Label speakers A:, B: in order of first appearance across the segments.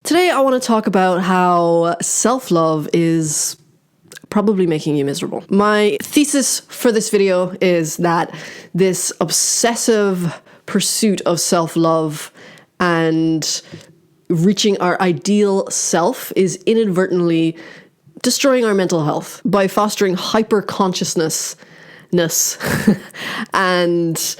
A: Today I want to talk about how self-love is probably making you miserable. My thesis for this video is that this obsessive pursuit of self-love and reaching our ideal self is inadvertently destroying our mental health by fostering hyper-consciousness and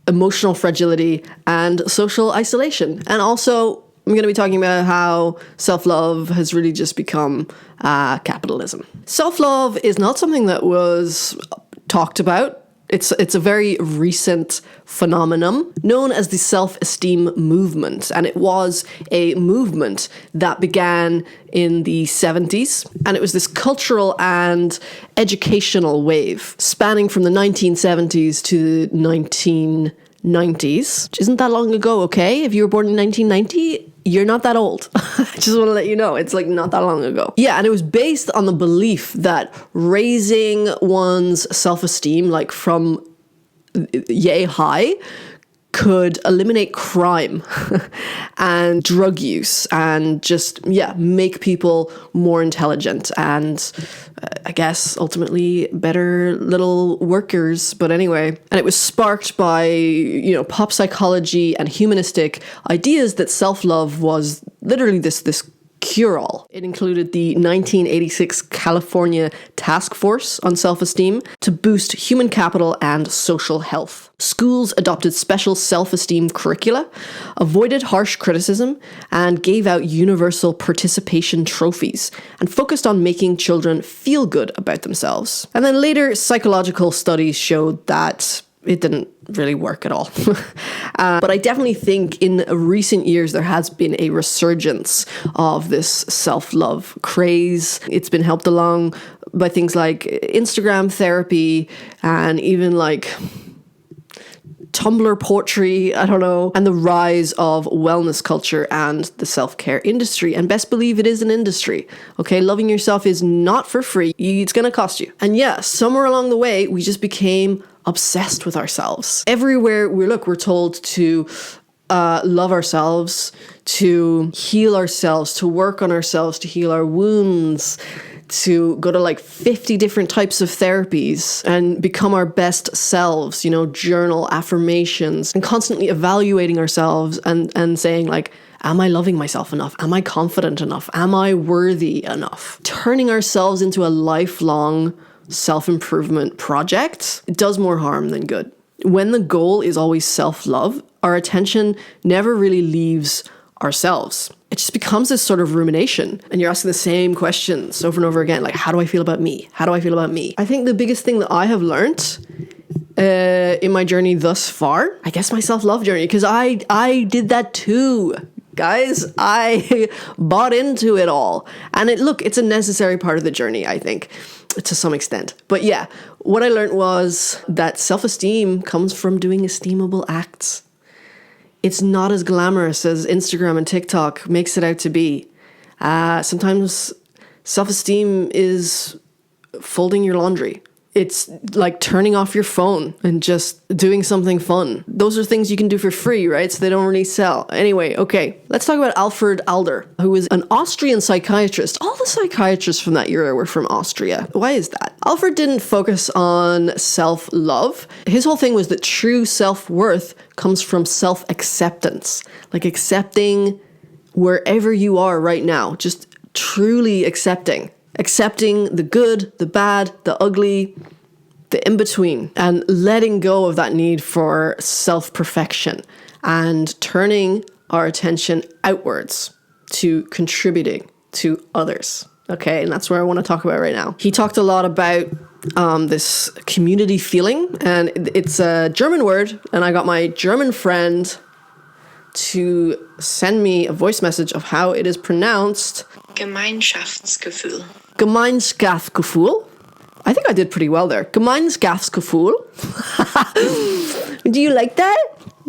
A: emotional fragility and social isolation. And also, I'm going to be talking about how self-love has really just become capitalism. Self-love is not something that was talked about. It's a very recent phenomenon known as the self-esteem movement. And it was a movement that began in the 70s. And it was this cultural and educational wave spanning from the 1970s to the 1990s, which isn't that long ago, okay? If you were born in 1990, you're not that old. I just want to let you know, it's like not that long ago. Yeah, and it was based on the belief that raising one's self-esteem, like from yay high, could eliminate crime and drug use and just, make people more intelligent and I guess ultimately better little workers. But anyway, and it was sparked by, pop psychology and humanistic ideas that self-love was literally this cure-all. It included the 1986 California Task Force on Self-Esteem to boost human capital and social health. Schools adopted special self-esteem curricula, avoided harsh criticism, and gave out universal participation trophies, and focused on making children feel good about themselves. And then later, psychological studies showed that it didn't really work at all. But I definitely think in recent years there has been a resurgence of this self-love craze. It's been helped along by things like Instagram therapy and even like Tumblr poetry, I don't know, and the rise of wellness culture and the self-care industry. And best believe it is an industry, okay? Loving yourself is not for free. It's going to cost you. And yeah, somewhere along the way, we just became obsessed with ourselves. Everywhere we look, we're told to love ourselves, to heal ourselves, to work on ourselves, to heal our wounds, to go to like 50 different types of therapies and become our best selves, journal affirmations and constantly evaluating ourselves and saying like, am I loving myself enough? Am I confident enough? Am I worthy enough? Turning ourselves into a lifelong self-improvement project, it does more harm than good. When the goal is always self-love, our attention never really leaves ourselves. It just becomes this sort of rumination, and you're asking the same questions over and over again, like, how do I feel about me? How do I feel about me? I think the biggest thing that I have learned in my journey thus far, I guess my self-love journey, because I did that too. Guys, I bought into it all. And it's a necessary part of the journey, I think, to some extent. But yeah, what I learned was that self-esteem comes from doing esteemable acts. It's not as glamorous as Instagram and TikTok makes it out to be. Sometimes self-esteem is folding your laundry. It's like turning off your phone and just doing something fun. Those are things you can do for free, right? So they don't really sell. Anyway, okay, let's talk about Alfred Adler, who was an Austrian psychiatrist. All the psychiatrists from that era were from Austria. Why is that? Alfred didn't focus on self-love. His whole thing was that true self-worth comes from self-acceptance, like accepting wherever you are right now, just truly accepting the good, the bad, the ugly, the in-between, and letting go of that need for self-perfection and turning our attention outwards to contributing to others. Okay, and that's where I want to talk about right now. He talked a lot about this community feeling, and it's a German word, and I got my German friend to send me a voice message of how it is pronounced.
B: Gemeinschaftsgefühl.
A: Gemeinschaftsgefühl. I think I did pretty well there. Gemeinschaftsgefühl. Do you like that?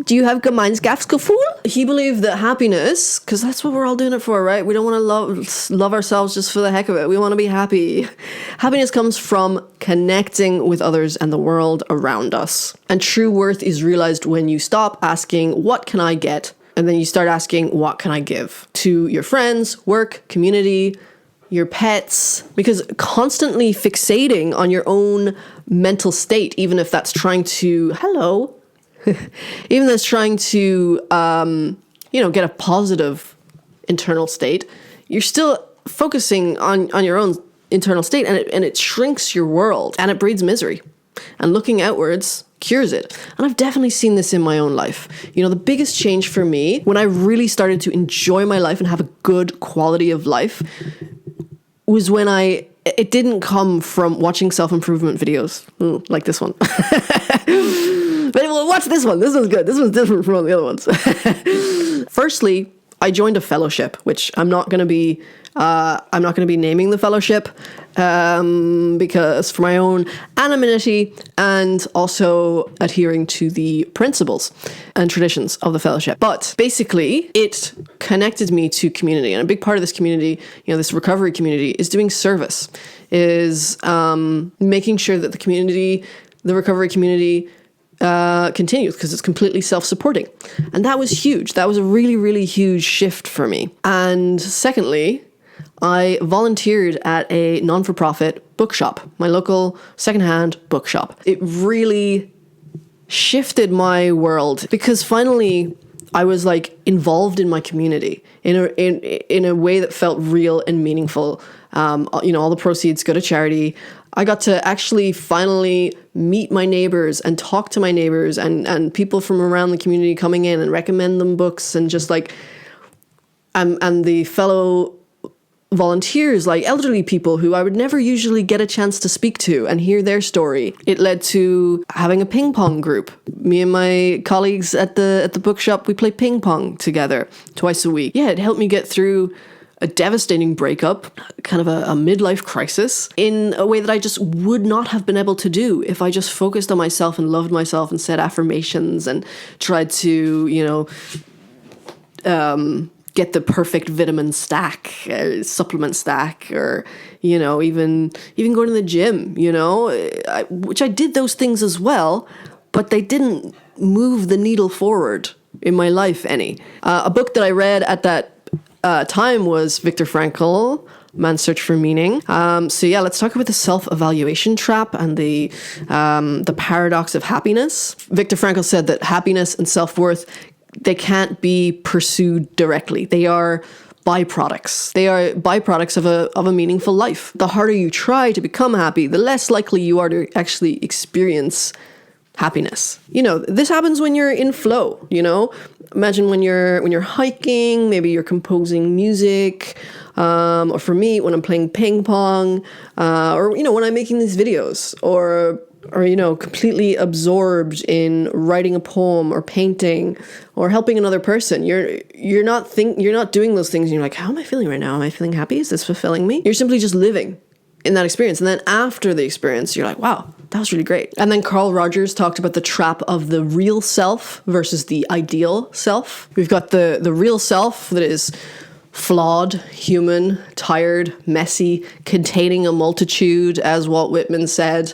A: Do you have Gemeinschaftsgefühl? He believed that happiness, because that's what we're all doing it for, right? We don't want to love ourselves just for the heck of it. We want to be happy. Happiness comes from connecting with others and the world around us. And true worth is realized when you stop asking, what can I get? And then you start asking, what can I give to your friends, work, community, your pets? Because constantly fixating on your own mental state, even if that's trying to, even that's trying to, get a positive internal state, you're still focusing on your own internal state, and it shrinks your world, and it breeds misery. And looking outwards cures it. And I've definitely seen this in my own life. The biggest change for me, when I really started to enjoy my life and have a good quality of life, was when it didn't come from watching self-improvement videos like this one. But watch this one. This one's good. This one's different from all the other ones. Firstly, I joined a fellowship, which I'm not going to be naming the fellowship because for my own anonymity and also adhering to the principles and traditions of the fellowship. But basically, it connected me to community. And a big part of this community, this recovery community, is doing service, is making sure that the recovery community continues, because it's completely self-supporting. And that was huge. That was a really, really huge shift for me. And secondly, I volunteered at a non-for-profit bookshop, my local secondhand bookshop. It really shifted my world because finally I was involved in my community in a way that felt real and meaningful. All the proceeds go to charity. I got to actually finally meet my neighbors and talk to my neighbors and people from around the community coming in and recommend them books, and just and the fellow volunteers, elderly people who I would never usually get a chance to speak to and hear their story. It led to having a ping pong group. Me and my colleagues at the bookshop, we play ping pong together twice a week. Yeah, it helped me get through a devastating breakup, kind of a midlife crisis, in a way that I just would not have been able to do if I just focused on myself and loved myself and said affirmations and tried to, get the perfect vitamin stack, supplement stack, or, even going to the gym, which I did those things as well, but they didn't move the needle forward in my life any. A book that I read at that time was Viktor Frankl, Man's Search for Meaning. Let's talk about the self-evaluation trap and the paradox of happiness. Viktor Frankl said that happiness and self-worth, they can't be pursued directly. They are byproducts. They are byproducts of a meaningful life. The harder you try to become happy, the less likely you are to actually experience happiness. This happens when you're in flow, Imagine when you're hiking, maybe you're composing music, or for me, when I'm playing ping pong, or when I'm making these videos, or completely absorbed in writing a poem or painting or helping another person. You're not doing those things and you're like, how am I feeling right now? Am I feeling happy? Is this fulfilling me? You're simply just living in that experience. And then after the experience, you're like, wow, that was really great. And then Carl Rogers talked about the trap of the real self versus the ideal self. We've got the real self that is flawed, human, tired, messy, containing a multitude, as Walt Whitman said.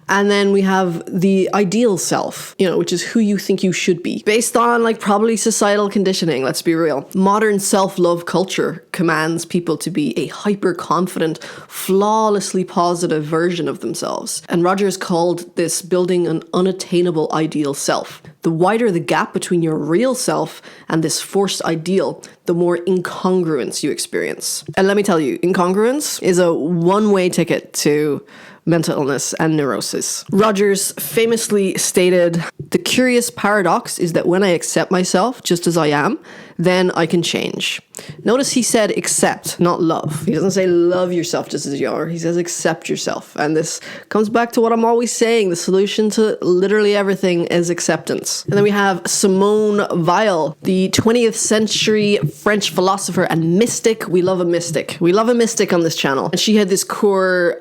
A: And then we have the ideal self, which is who you think you should be, based on probably societal conditioning, let's be real. Modern self-love culture commands people to be a hyper-confident, flawlessly positive version of themselves. And Rogers called this building an unattainable ideal self. The wider the gap between your real self and this forced ideal, the more incongruence you experience. And let me tell you, incongruence is a one-way ticket to mental illness and neurosis. Rogers famously stated, "The curious paradox is that when I accept myself just as I am, then I can change." Notice he said accept, not love. He doesn't say love yourself just as you are. He says accept yourself. And this comes back to what I'm always saying. The solution to literally everything is acceptance. And then we have Simone Weil, the 20th century French philosopher and mystic. We love a mystic. We love a mystic on this channel. And she had this core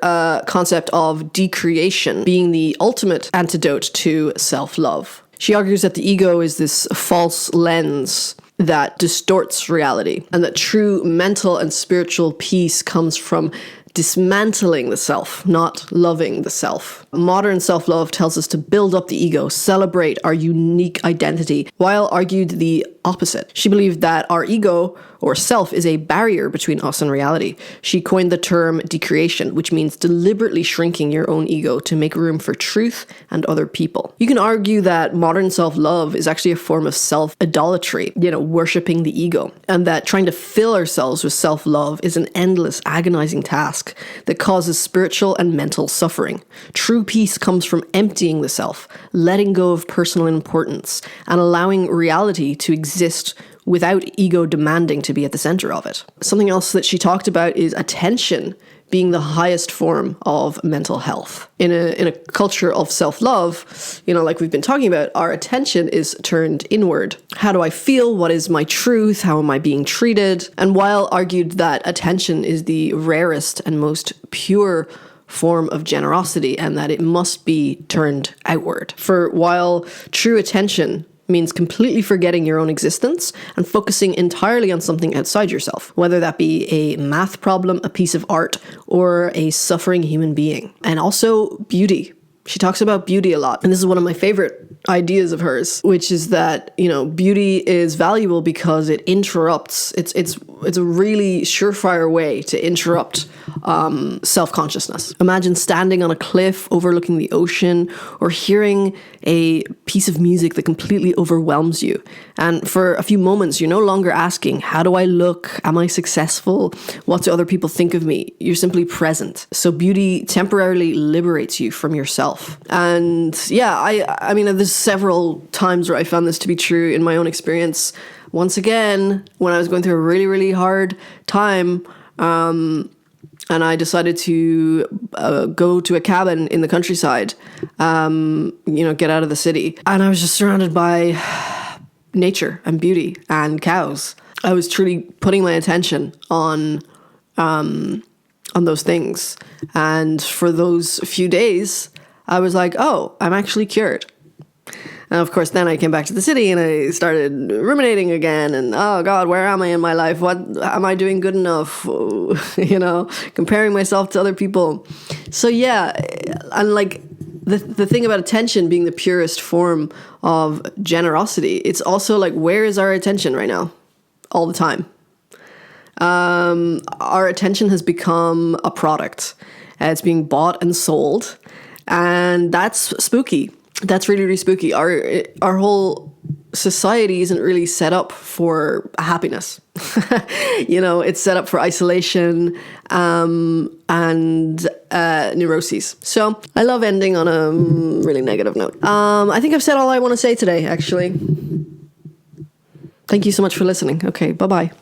A: concept of decreation being the ultimate antidote to self-love. She argues that the ego is this false lens that distorts reality, and that true mental and spiritual peace comes from dismantling the self, not loving the self. Modern self-love tells us to build up the ego, celebrate our unique identity, while argued the opposite. She believed that our ego or self is a barrier between us and reality. She coined the term decreation, which means deliberately shrinking your own ego to make room for truth and other people. You can argue that modern self-love is actually a form of self-idolatry, worshipping the ego, and that trying to fill ourselves with self-love is an endless, agonizing task that causes spiritual and mental suffering. True peace comes from emptying the self, letting go of personal importance, and allowing reality to exist without ego demanding to be at the center of it. Something else that she talked about is attention being the highest form of mental health. In a culture of self-love, like we've been talking about, our attention is turned inward. How do I feel? What is my truth? How am I being treated? And Weil argued that attention is the rarest and most pure form of generosity, and that it must be turned outward. For Weil, true attention means completely forgetting your own existence and focusing entirely on something outside yourself, whether that be a math problem, a piece of art, or a suffering human being. And also beauty. She talks about beauty a lot. And this is one of my favorite ideas of hers, which is that, beauty is valuable because it interrupts. It's a really surefire way to interrupt self-consciousness. Imagine standing on a cliff overlooking the ocean, or hearing a piece of music that completely overwhelms you. And for a few moments, you're no longer asking, how do I look? Am I successful? What do other people think of me? You're simply present. So beauty temporarily liberates you from yourself. And yeah, I mean, there's several times where I found this to be true in my own experience. Once again, when I was going through a really, really hard time, and I decided to go to a cabin in the countryside, get out of the city. And I was just surrounded by nature and beauty and cows. I was truly putting my attention on those things. And for those few days, I was like, oh, I'm actually cured. And of course, then I came back to the city and I started ruminating again. And oh God, where am I in my life? What am I doing good enough? Comparing myself to other people. So yeah, and like the thing about attention being the purest form of generosity, it's also like, where is our attention right now? All the time. Our attention has become a product. It's being bought and sold. And that's spooky. That's really, really spooky. Our whole society isn't really set up for happiness. It's set up for isolation and neuroses. So I love ending on a really negative note. I think I've said all I want to say today, actually. Thank you so much for listening. Okay, bye-bye.